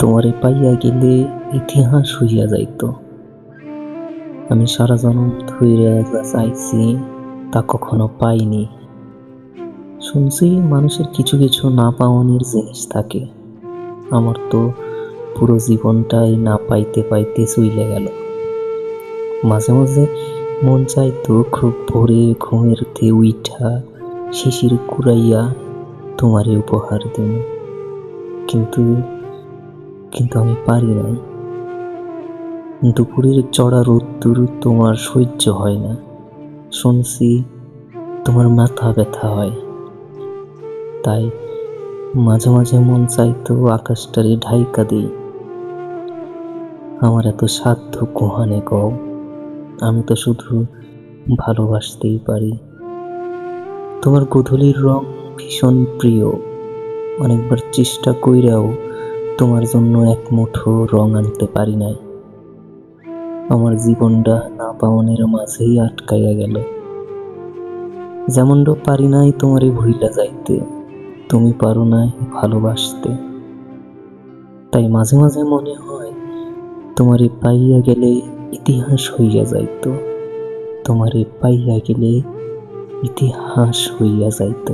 তোমারে পাইয়া গেলে ইতিহাস হইয়া যাইত। আমি সারা জনম ধইরা যা চাইছি তা কখনো পাইনি। শুনছি মানুষের কিছু কিছু না পাওয়ানির জিনিস থাকে। আমার তো পুরো জীবনটাই না পাইতে পাইতে চইলে গেল। মাঝে মাঝে মন চাইতো খুব ভোরে ঘুমের থেকে উইঠা শিশির কুড়াইয়া তোমারে উপহার দিন, কিন্তু কিন্তু আমি পারি নাই। দুপুরের চড়া রোদ্দুর তোমার সহ্য হয় না। শুনছি তোমার মাথা ব্যথা হয়, তাই মাঝে মাঝে মন চাইতো আকাশটারে ঢাইকা দিই। আমার এত সাধ্য কোহানে কও, আমি তো শুধু ভালোবাসতেই পারি। তোমার গোধূলির রং ভীষণ প্রিয়, অনেকবার চেষ্টা কইরাও তোমার জন্য এক মুঠো রং আনতে পারি নাই। আমার জীবনটা না পাওনের মাঝেই আটকাইয়া গেল। যেমনটা পারি নাই তোমারে ভুইলা যাইতে, তুমি পারো নাই ভালোবাসতে। তাই মাঝে মাঝে মনে হয় তোমারে পাইয়া গেলে ইতিহাস হইয়া যাইত। তোমারে পাইয়া গেলে ইতিহাস হইয়া যাইত।